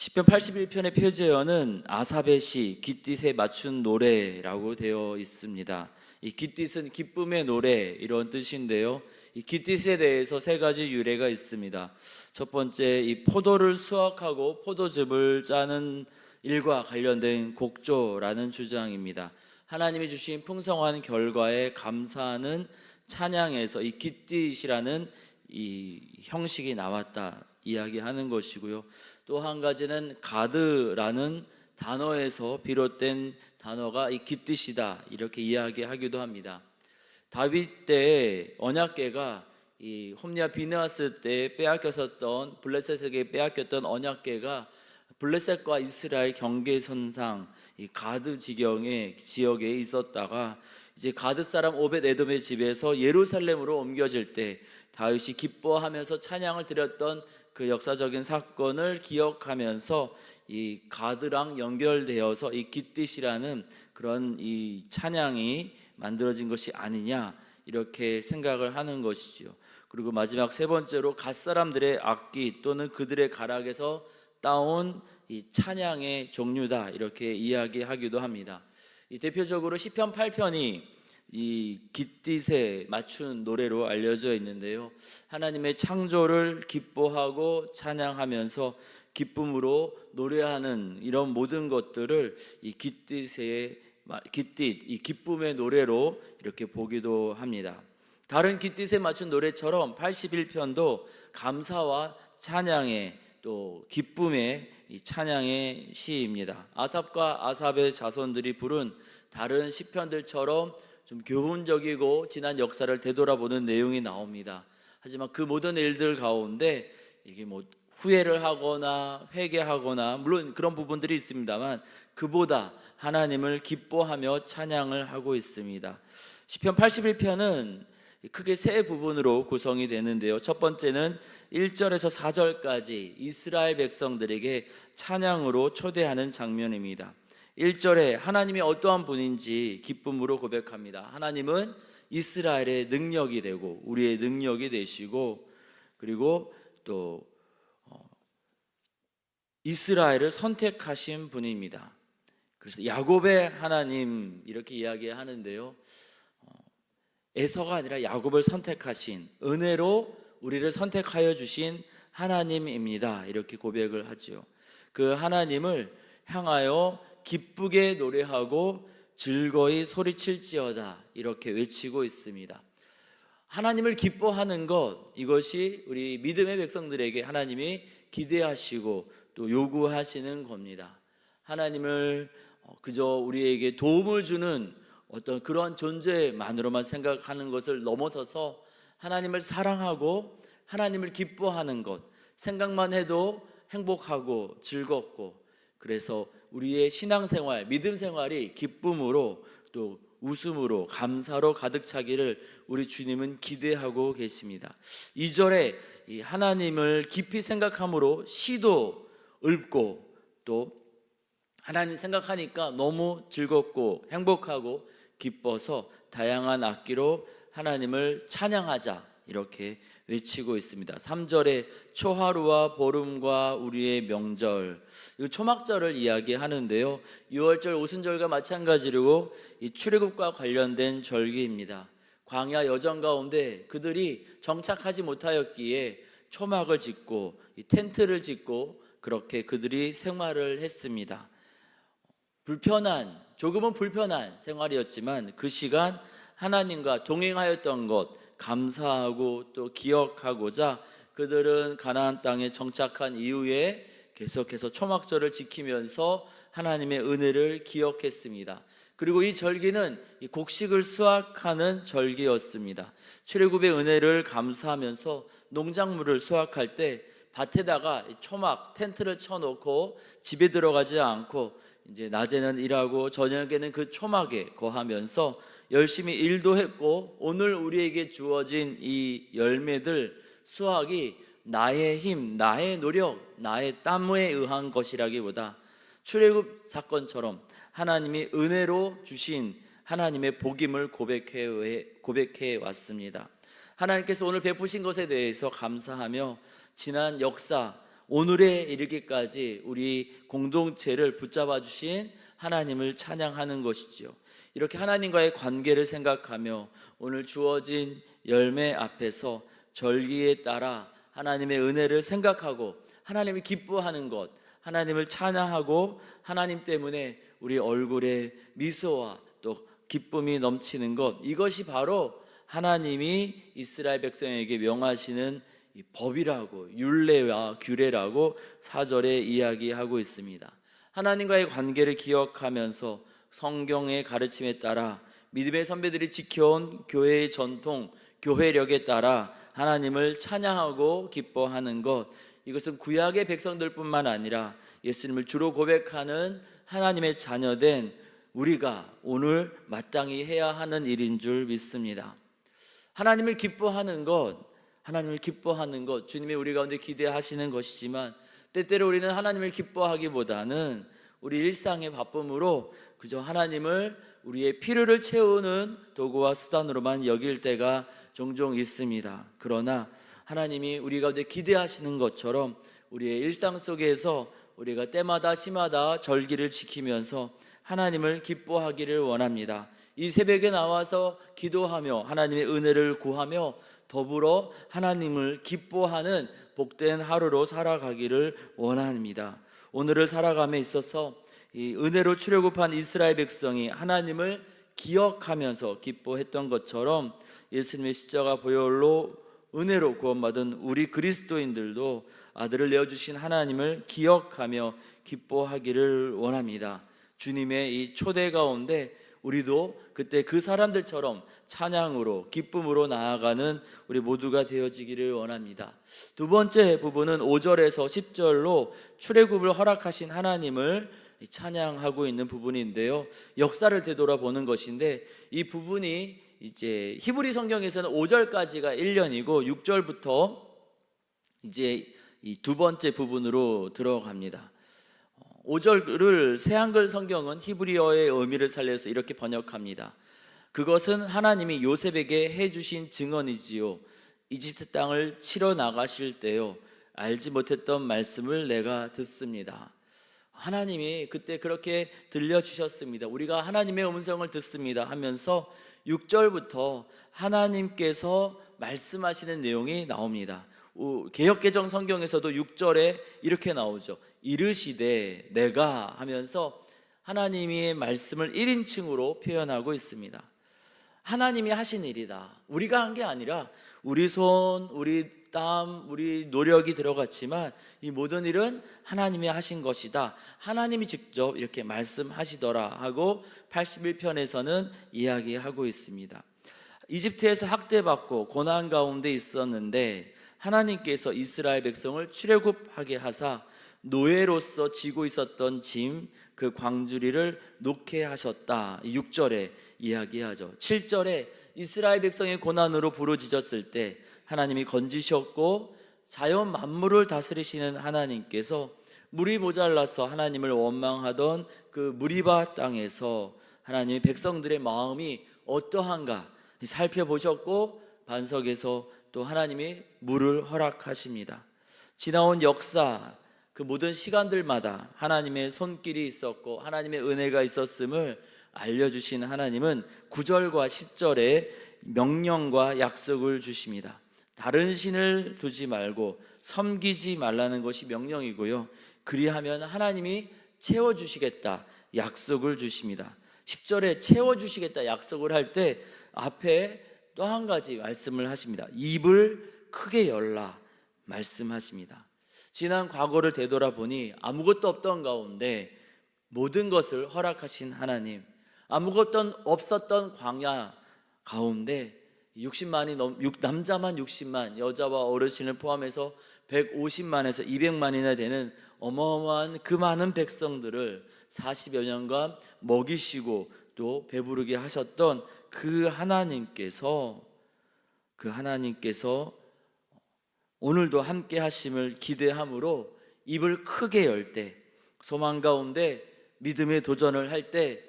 시편 81편의 표제어는 아삽의 시 깃딧에 맞춘 노래라고 되어 있습니다. 이 깃딧은 기쁨의 노래 이런 뜻인데요. 이 깃딧에 대해서 세 가지 유래가 있습니다. 첫 번째, 이 포도를 수확하고 포도즙을 짜는 일과 관련된 곡조라는 주장입니다. 하나님이 주신 풍성한 결과에 감사하는 찬양에서 이 깃딧이라는 이 형식이 나왔다 이야기하는 것이고요. 또 한 가지는 가드라는 단어에서 비롯된 단어가 이 깃딧이다 이렇게 이야기하기도 합니다. 다윗 때 언약궤가 이 홈리아 비느하스 때 빼앗겼었던 블레셋에게 빼앗겼던 언약궤가 블레셋과 이스라엘 경계선상 이 가드 지역에 있었다가 이제 가드 사람 오벳 에돔의 집에서 예루살렘으로 옮겨질 때 다윗이 기뻐하면서 찬양을 드렸던 그 역사적인 사건을 기억하면서 이 가드랑 연결되어서 이 깃딧이라는 그런 이 찬양이 만들어진 것이 아니냐 이렇게 생각을 하는 것이죠. 그리고 마지막 세 번째로 갓 사람들의 악기 또는 그들의 가락에서 따온 이 찬양의 종류다 이렇게 이야기하기도 합니다. 이 대표적으로 시편 8편이 이 깃딧에 맞춘 노래로 알려져 있는데요. 하나님의 창조를 기뻐하고 찬양하면서 기쁨으로 노래하는 이런 모든 것들을 이 깃딧, 이 기쁨의 노래로 이렇게 보기도 합니다. 다른 깃딧에 맞춘 노래처럼 81편도 감사와 찬양의 또 기쁨의 이 찬양의 시입니다. 아삽과 아삽의 자손들이 부른 다른 시편들처럼 좀 교훈적이고 지난 역사를 되돌아보는 내용이 나옵니다. 하지만 그 모든 일들 가운데 이게 뭐 후회를 하거나 회개하거나 물론 그런 부분들이 있습니다만 그보다 하나님을 기뻐하며 찬양을 하고 있습니다. 시편 81편은 크게 세 부분으로 구성이 되는데요. 첫 번째는 1절에서 4절까지 이스라엘 백성들에게 찬양으로 초대하는 장면입니다. 1절에 하나님이 어떠한 분인지 기쁨으로 고백합니다. 하나님은 이스라엘의 능력이 되고 우리의 능력이 되시고 그리고 또 이스라엘을 선택하신 분입니다. 그래서 야곱의 하나님 이렇게 이야기하는데요. 에서가 아니라 야곱을 선택하신 은혜로 우리를 선택하여 주신 하나님입니다. 이렇게 고백을 하죠. 그 하나님을 향하여 기쁘게 노래하고 즐거이 소리칠지어다 이렇게 외치고 있습니다. 하나님을 기뻐하는 것 이것이 우리 믿음의 백성들에게 하나님이 기대하시고 또 요구하시는 겁니다. 하나님을 그저 우리에게 도움을 주는 어떤 그런 존재만으로만 생각하는 것을 넘어서서 하나님을 사랑하고 하나님을 기뻐하는 것 생각만 해도 행복하고 즐겁고 그래서 우리의 신앙생활, 믿음 생활이 기쁨으로 또 웃음으로 감사로 가득 차기를 우리 주님은 기대하고 계십니다. 2절에 이 하나님을 깊이 생각함으로 시도 읊고 또 하나님 생각하니까 너무 즐겁고 행복하고 기뻐서 다양한 악기로 하나님을 찬양하자 이렇게 외치고 있습니다. 3절에 초하루와 보름과 우리의 명절 이 초막절을 이야기하는데요. 6월절 오순절과 마찬가지로 이 출애굽과 관련된 절기입니다. 광야 여정 가운데 그들이 정착하지 못하였기에 초막을 짓고 이 텐트를 짓고 그렇게 그들이 생활을 했습니다. 조금은 불편한 생활이었지만 그 시간 하나님과 동행하였던 것 감사하고 또 기억하고자 그들은 가나안 땅에 정착한 이후에 계속해서 초막절을 지키면서 하나님의 은혜를 기억했습니다. 그리고 이 절기는 곡식을 수확하는 절기였습니다. 출애굽의 은혜를 감사하면서 농작물을 수확할 때 밭에다가 초막 텐트를 쳐놓고 집에 들어가지 않고 이제 낮에는 일하고 저녁에는 그 초막에 거하면서 열심히 일도 했고 오늘 우리에게 주어진 이 열매들 수확이 나의 힘, 나의 노력, 나의 땀에 의한 것이라기보다 출애굽 사건처럼 하나님이 은혜로 주신 하나님의 복임을 고백해 왔습니다. 하나님께서 오늘 베푸신 것에 대해서 감사하며 지난 역사 오늘에 이르기까지 우리 공동체를 붙잡아 주신 하나님을 찬양하는 것이지요. 이렇게 하나님과의 관계를 생각하며 오늘 주어진 열매 앞에서 절기에 따라 하나님의 은혜를 생각하고 하나님이 기뻐하는 것, 하나님을 찬양하고 하나님 때문에 우리 얼굴에 미소와 또 기쁨이 넘치는 것, 이것이 바로 하나님이 이스라엘 백성에게 명하시는 이 법이라고, 율례와 규례라고 4절에 이야기하고 있습니다. 하나님과의 관계를 기억하면서 성경의 가르침에 따라 믿음의 선배들이 지켜온 교회의 전통, 교회력에 따라 하나님을 찬양하고 기뻐하는 것, 이것은 구약의 백성들뿐만 아니라 예수님을 주로 고백하는 하나님의 자녀된 우리가 오늘 마땅히 해야 하는 일인 줄 믿습니다. 하나님을 기뻐하는 것, 주님이 우리 가운데 기대하시는 것이지만 때때로 우리는 하나님을 기뻐하기보다는 우리 일상의 바쁨으로 그저 하나님을 우리의 필요를 채우는 도구와 수단으로만 여길 때가 종종 있습니다. 그러나 하나님이 우리 가운데 기대하시는 것처럼 우리의 일상 속에서 우리가 때마다 시마다 절기를 지키면서 하나님을 기뻐하기를 원합니다. 이 새벽에 나와서 기도하며 하나님의 은혜를 구하며 더불어 하나님을 기뻐하는 복된 하루로 살아가기를 원합니다. 오늘을 살아감에 있어서 이 은혜로 출애굽한 이스라엘 백성이 하나님을 기억하면서 기뻐했던 것처럼 예수님의 십자가 보혈로 은혜로 구원받은 우리 그리스도인들도 아들을 내어주신 하나님을 기억하며 기뻐하기를 원합니다. 주님의 이 초대 가운데 우리도 그때 그 사람들처럼 찬양으로 기쁨으로 나아가는 우리 모두가 되어지기를 원합니다. 두 번째 부분은 5절에서 10절로 출애굽을 허락하신 하나님을 찬양하고 있는 부분인데요, 역사를 되돌아보는 것인데 이 부분이 이제 히브리 성경에서는 5절까지가 1년이고 6절부터 이제 이 두 번째 부분으로 들어갑니다. 5절을 새한글 성경은 히브리어의 의미를 살려서 이렇게 번역합니다. 그것은 하나님이 요셉에게 해주신 증언이지요. 이집트 땅을 치러 나가실 때요, 알지 못했던 말씀을 내가 듣습니다. 하나님이 그때 그렇게 들려주셨습니다. 우리가 하나님의 음성을 듣습니다 하면서 6절부터 하나님께서 말씀하시는 내용이 나옵니다. 개역개정 성경에서도 6절에 이렇게 나오죠. 이르시되 내가 하면서 하나님의 말씀을 1인칭으로 표현하고 있습니다. 하나님이 하신 일이다. 우리가 한 게 아니라 우리 손, 우리 땀, 우리 노력이 들어갔지만 이 모든 일은 하나님이 하신 것이다. 하나님이 직접 이렇게 말씀하시더라 하고 81편에서는 이야기하고 있습니다. 이집트에서 학대받고 고난 가운데 있었는데 하나님께서 이스라엘 백성을 출애굽하게 하사 노예로서 지고 있었던 짐, 그 광주리를 놓게 하셨다. 6절에 이야기하죠. 7절에 이스라엘 백성의 고난으로 부르짖었을 때 하나님이 건지셨고 자연 만물을 다스리시는 하나님께서 물이 모자라서 하나님을 원망하던 그 무리바 땅에서 하나님의 백성들의 마음이 어떠한가 살펴보셨고 반석에서 또 하나님이 물을 허락하십니다. 지나온 역사 그 모든 시간들마다 하나님의 손길이 있었고 하나님의 은혜가 있었음을 알려주신 하나님은 9절과 10절에 명령과 약속을 주십니다. 다른 신을 두지 말고 섬기지 말라는 것이 명령이고요, 그리하면 하나님이 채워주시겠다 약속을 주십니다. 10절에 채워주시겠다 약속을 할 때 앞에 또 한 가지 말씀을 하십니다. 입을 크게 열라 말씀하십니다. 지난 과거를 되돌아보니 아무것도 없던 가운데 모든 것을 허락하신 하나님, 아무것도 없었던 광야 가운데 60만이 남자만 60만, 여자와 어르신을 포함해서 150만에서 200만이나 되는 어마어마한 그 많은 백성들을 40여 년간 먹이시고 또 배부르게 하셨던 그 하나님께서 오늘도 함께 하심을 기대함으로 입을 크게 열 때, 소망 가운데 믿음의 도전을 할 때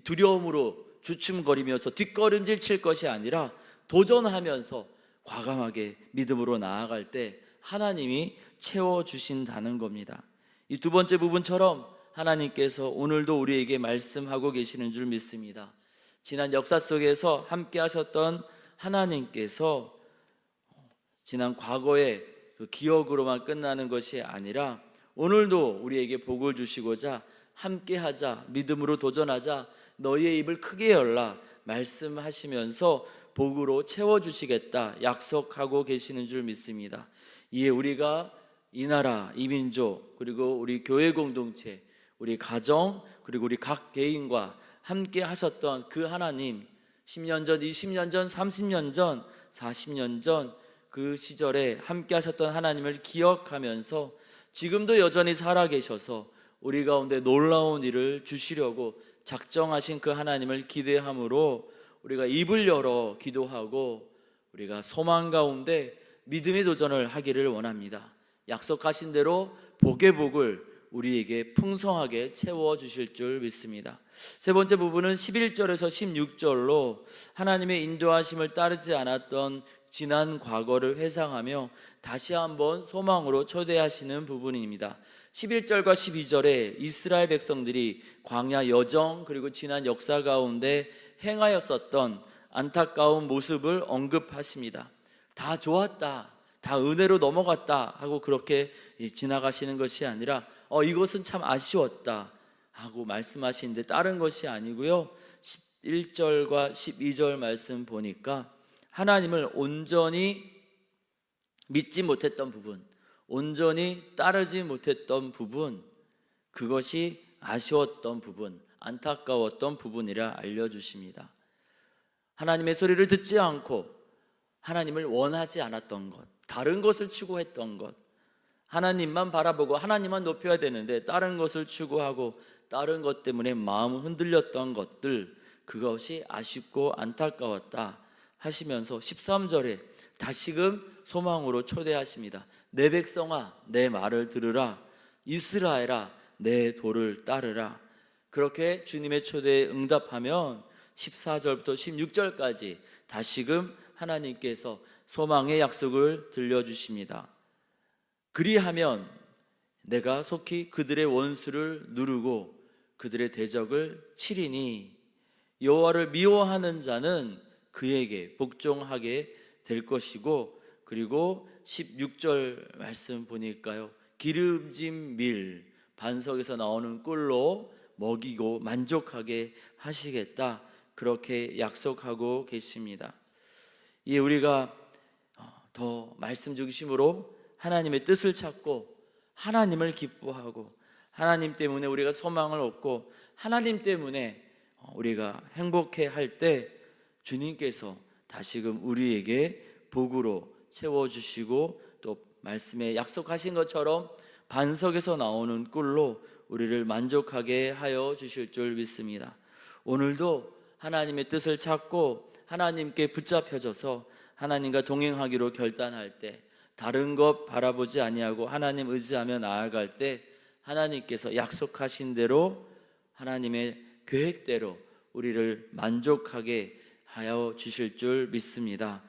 두려움으로 주춤거리면서 뒷걸음질 칠 것이 아니라 도전하면서 과감하게 믿음으로 나아갈 때 하나님이 채워주신다는 겁니다. 이 두 번째 부분처럼 하나님께서 오늘도 우리에게 말씀하고 계시는 줄 믿습니다. 지난 역사 속에서 함께 하셨던 하나님께서 지난 과거의 그 기억으로만 끝나는 것이 아니라 오늘도 우리에게 복을 주시고자 함께하자, 믿음으로 도전하자, 너희의 입을 크게 열라 말씀하시면서 복으로 채워주시겠다 약속하고 계시는 줄 믿습니다. 이에 우리가 이 나라, 이 민족, 그리고 우리 교회 공동체, 우리 가정, 그리고 우리 각 개인과 함께 하셨던 그 하나님, 10년 전, 20년 전, 30년 전, 40년 전 그 시절에 함께 하셨던 하나님을 기억하면서 지금도 여전히 살아계셔서 우리 가운데 놀라운 일을 주시려고 작정하신 그 하나님을 기대함으로 우리가 입을 열어 기도하고 우리가 소망 가운데 믿음의 도전을 하기를 원합니다. 약속하신 대로 복의 복을 우리에게 풍성하게 채워주실 줄 믿습니다. 세 번째 부분은 11절에서 16절로 하나님의 인도하심을 따르지 않았던 지난 과거를 회상하며 다시 한번 소망으로 초대하시는 부분입니다. 11절과 12절에 이스라엘 백성들이 광야 여정 그리고 지난 역사 가운데 행하였었던 안타까운 모습을 언급하십니다. 다 좋았다, 다 은혜로 넘어갔다 하고 그렇게 지나가시는 것이 아니라 이것은 참 아쉬웠다 하고 말씀하시는데 다른 것이 아니고요, 11절과 12절 말씀 보니까 하나님을 온전히 믿지 못했던 부분, 온전히 따르지 못했던 부분, 그것이 아쉬웠던 부분, 안타까웠던 부분이라 알려주십니다. 하나님의 소리를 듣지 않고 하나님을 원하지 않았던 것, 다른 것을 추구했던 것, 하나님만 바라보고 하나님만 높여야 되는데 다른 것을 추구하고 다른 것 때문에 마음 흔들렸던 것들, 그것이 아쉽고 안타까웠다 하시면서 13절에 다시금 소망으로 초대하십니다. 내 백성아, 내 말을 들으라. 이스라엘아, 내 도를 따르라. 그렇게 주님의 초대에 응답하면 14절부터 16절까지 다시금 하나님께서 소망의 약속을 들려주십니다. 그리하면 내가 속히 그들의 원수를 누르고 그들의 대적을 치리니 여호와를 미워하는 자는 그에게 복종하게 될 것이고, 그리고 16절 말씀 보니까요, 기름진 밀 반석에서 나오는 꿀로 먹이고 만족하게 하시겠다, 그렇게 약속하고 계십니다. 이 우리가 더 말씀 중심으로 하나님의 뜻을 찾고 하나님을 기뻐하고 하나님 때문에 우리가 소망을 얻고 하나님 때문에 우리가 행복해 할 때 주님께서 다시금 우리에게 복으로 채워주시고 또 말씀에 약속하신 것처럼 반석에서 나오는 꿀로 우리를 만족하게 하여 주실 줄 믿습니다. 오늘도 하나님의 뜻을 찾고 하나님께 붙잡혀져서 하나님과 동행하기로 결단할 때, 다른 것 바라보지 아니하고 하나님 의지하며 나아갈 때 하나님께서 약속하신 대로 하나님의 계획대로 우리를 만족하게 하여 주실 줄 믿습니다.